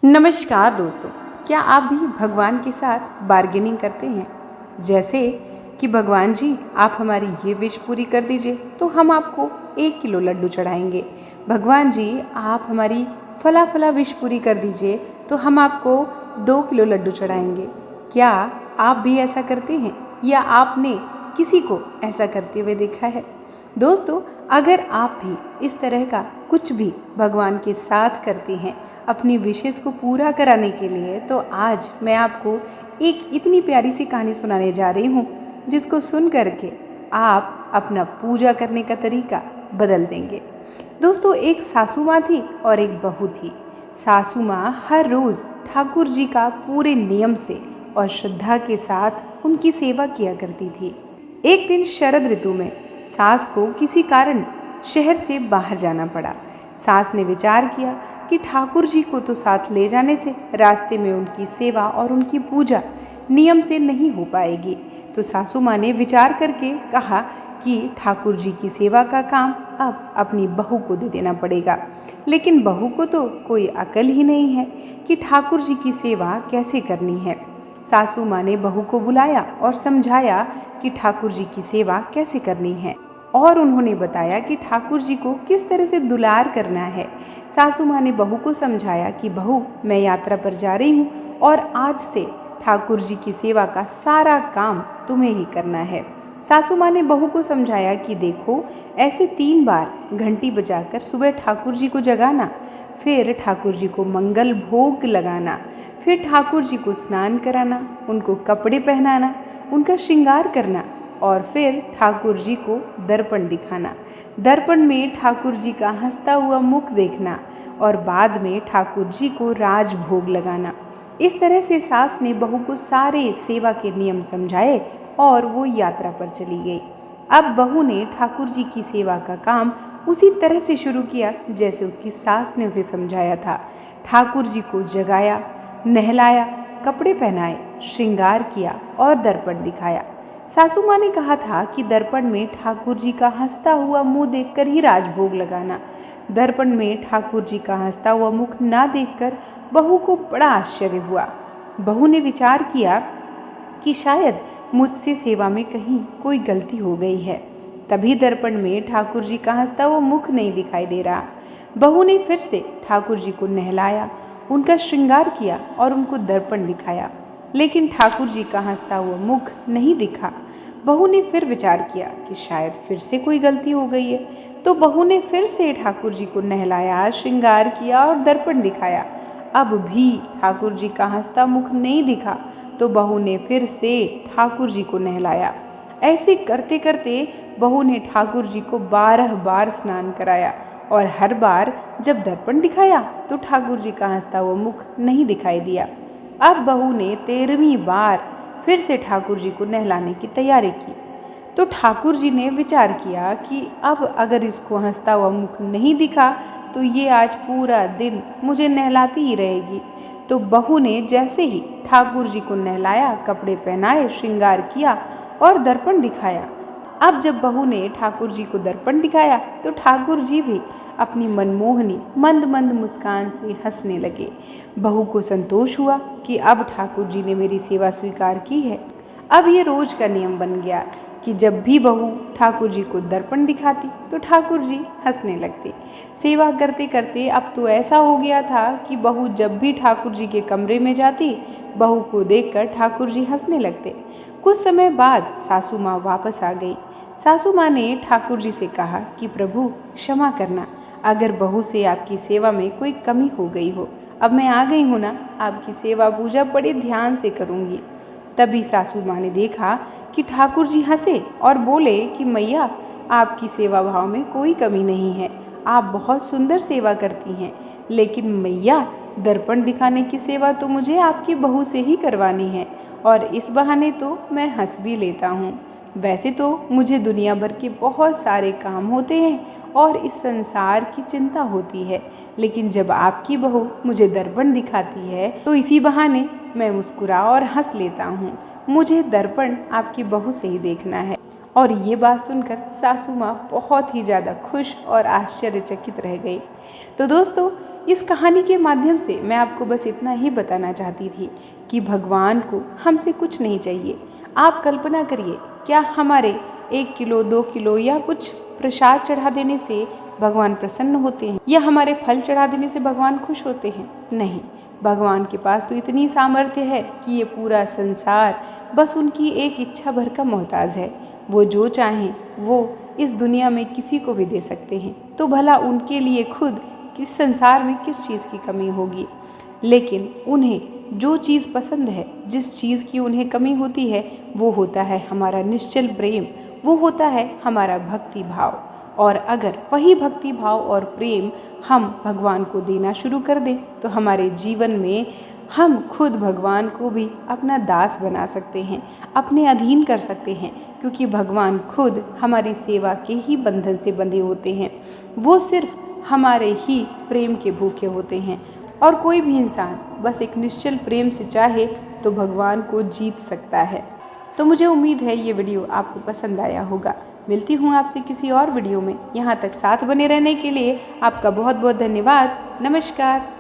नमस्कार दोस्तों, क्या आप भी भगवान के साथ बार्गेनिंग करते हैं? जैसे कि भगवान जी आप हमारी ये विश पूरी कर दीजिए तो हम आपको 1 किलो लड्डू चढ़ाएंगे। भगवान जी आप हमारी फला फला विश पूरी कर दीजिए तो हम आपको 2 किलो लड्डू चढ़ाएंगे। क्या आप भी ऐसा करते हैं या आपने किसी को ऐसा करते हुए देखा है? दोस्तों, अगर आप भी इस तरह का कुछ भी भगवान के साथ करते हैं अपनी विशेस को पूरा कराने के लिए, तो आज मैं आपको एक इतनी प्यारी सी कहानी सुनाने जा रही हूँ जिसको सुन करके आप अपना पूजा करने का तरीका बदल देंगे। दोस्तों, एक सासू माँ थी और एक बहू थी। सासू माँ हर रोज़ ठाकुर जी का पूरे नियम से और श्रद्धा के साथ उनकी सेवा किया करती थी। एक दिन शरद ऋतु में सास को किसी कारण शहर से बाहर जाना पड़ा। सास ने विचार किया कि ठाकुर जी को तो साथ ले जाने से रास्ते में उनकी सेवा और उनकी पूजा नियम से नहीं हो पाएगी। तो सासू माँ ने विचार करके कहा कि ठाकुर जी की सेवा का काम अब अपनी बहू को दे देना पड़ेगा। लेकिन बहू को तो कोई अकल ही नहीं है कि ठाकुर जी की सेवा कैसे करनी है। सासू माँ ने बहू को बुलाया और समझाया कि ठाकुर जी की सेवा कैसे करनी है और उन्होंने बताया कि ठाकुर जी को किस तरह से दुलार करना है। सासू माँ ने बहू को समझाया कि बहू, मैं यात्रा पर जा रही हूँ और आज से ठाकुर जी की सेवा का सारा काम तुम्हें ही करना है। सासू माँ ने बहू को समझाया कि देखो, ऐसे 3 बार घंटी बजाकर सुबह ठाकुर जी को जगाना, फिर ठाकुर जी को मंगल भोग लगाना, फिर ठाकुर जी को स्नान कराना, उनको कपड़े पहनाना, उनका श्रृंगार करना और फिर ठाकुर जी को दर्पण दिखाना। दर्पण में ठाकुर जी का हंसता हुआ मुख देखना और बाद में ठाकुर जी को राजभोग लगाना। इस तरह से सास ने बहू को सारे सेवा के नियम समझाए और वो यात्रा पर चली गई। अब बहू ने ठाकुर जी की सेवा का काम उसी तरह से शुरू किया जैसे उसकी सास ने उसे समझाया था। ठाकुर जी को जगाया, नहलाया, कपड़े पहनाए, श्रृंगार किया और दर्पण दिखाया। सासू माँ ने कहा था कि दर्पण में ठाकुर जी का हंसता हुआ मुंह देखकर ही राजभोग लगाना। दर्पण में ठाकुर जी का हंसता हुआ मुख ना देखकर बहू को बड़ा आश्चर्य हुआ। बहू ने विचार किया कि शायद मुझसे सेवा में कहीं कोई गलती हो गई है, तभी दर्पण में ठाकुर जी का हंसता हुआ मुख नहीं दिखाई दे रहा। बहू ने फिर से ठाकुर जी को नहलाया, उनका श्रृंगार किया और उनको दर्पण दिखाया, लेकिन ठाकुर जी का हंसता हुआ मुख नहीं दिखा। बहू ने फिर विचार किया कि शायद फिर से कोई गलती हो गई है, तो बहू ने फिर से ठाकुर जी को नहलाया, श्रृंगार किया और दर्पण दिखाया। अब भी ठाकुर जी का हंसता मुख नहीं दिखा, तो बहू ने फिर से ठाकुर जी को नहलाया। ऐसे करते करते बहू ने ठाकुर जी को 12 बार स्नान कराया और हर बार जब दर्पण दिखाया तो ठाकुर जी का हंसता हुआ मुख नहीं दिखाई दिया। अब बहू ने 13वीं बार फिर से ठाकुर जी को नहलाने की तैयारी की, तो ठाकुर जी ने विचार किया कि अब अगर इसको हंसता हुआ मुख नहीं दिखा तो ये आज पूरा दिन मुझे नहलाती ही रहेगी। तो बहू ने जैसे ही ठाकुर जी को नहलाया, कपड़े पहनाए, श्रृंगार किया और दर्पण दिखाया। अब जब बहू ने ठाकुर जी को दर्पण दिखाया तो ठाकुर जी भी अपनी मनमोहनी मंद मंद मुस्कान से हंसने लगे। बहू को संतोष हुआ कि अब ठाकुर जी ने मेरी सेवा स्वीकार की है। अब ये रोज का नियम बन गया कि जब भी बहू ठाकुर जी को दर्पण दिखाती तो ठाकुर जी हंसने लगते। सेवा करते करते अब तो ऐसा हो गया था कि बहू जब भी ठाकुर जी के कमरे में जाती, बहू को देखकर ठाकुर जी हंसने लगते। कुछ समय बाद सासू माँ वापस आ गई। सासू माँ ने ठाकुर जी से कहा कि प्रभु क्षमा करना, अगर बहू से आपकी सेवा में कोई कमी हो गई हो। अब मैं आ गई हूँ ना, आपकी सेवा पूजा बड़े ध्यान से करूँगी। तभी सासू माँ ने देखा कि ठाकुर जी हंसे और बोले कि मैया, आपकी सेवा भाव में कोई कमी नहीं है, आप बहुत सुंदर सेवा करती हैं, लेकिन मैया दर्पण दिखाने की सेवा तो मुझे आपकी बहू से ही करवानी है और इस बहाने तो मैं हंस भी लेता हूँ। वैसे तो मुझे दुनिया भर के बहुत सारे काम होते हैं और इस संसार की चिंता होती है, लेकिन जब आपकी बहू मुझे दर्पण दिखाती है तो इसी बहाने मैं मुस्कुरा और हंस लेता हूँ। मुझे दर्पण आपकी बहू से ही देखना है। और ये बात सुनकर सासू माँ बहुत ही ज़्यादा खुश और आश्चर्यचकित रह गई। तो दोस्तों, इस कहानी के माध्यम से मैं आपको बस इतना ही बताना चाहती थी कि भगवान को हमसे कुछ नहीं चाहिए। आप कल्पना करिए, क्या हमारे 1 किलो 2 किलो या कुछ प्रसाद चढ़ा देने से भगवान प्रसन्न होते हैं, या हमारे फल चढ़ा देने से भगवान खुश होते हैं? नहीं, भगवान के पास तो इतनी सामर्थ्य है कि ये पूरा संसार बस उनकी एक इच्छा भर का मोहताज है। वो जो चाहें वो इस दुनिया में किसी को भी दे सकते हैं। तो भला उनके लिए खुद किस संसार में किस चीज़ की कमी होगी? लेकिन उन्हें जो चीज़ पसंद है, जिस चीज़ की उन्हें कमी होती है, वो होता है हमारा निश्चल प्रेम, वो होता है हमारा भक्ति भाव। और अगर वही भक्ति भाव और प्रेम हम भगवान को देना शुरू कर दें तो हमारे जीवन में हम खुद भगवान को भी अपना दास बना सकते हैं, अपने अधीन कर सकते हैं, क्योंकि भगवान खुद हमारी सेवा के ही बंधन से बंधे होते हैं। वो सिर्फ हमारे ही प्रेम के भूखे होते हैं। और कोई भी इंसान बस एक निश्चल प्रेम से चाहे तो भगवान को जीत सकता है। तो मुझे उम्मीद है ये वीडियो आपको पसंद आया होगा। मिलती हूँ आपसे किसी और वीडियो में। यहाँ तक साथ बने रहने के लिए आपका बहुत बहुत धन्यवाद। नमस्कार।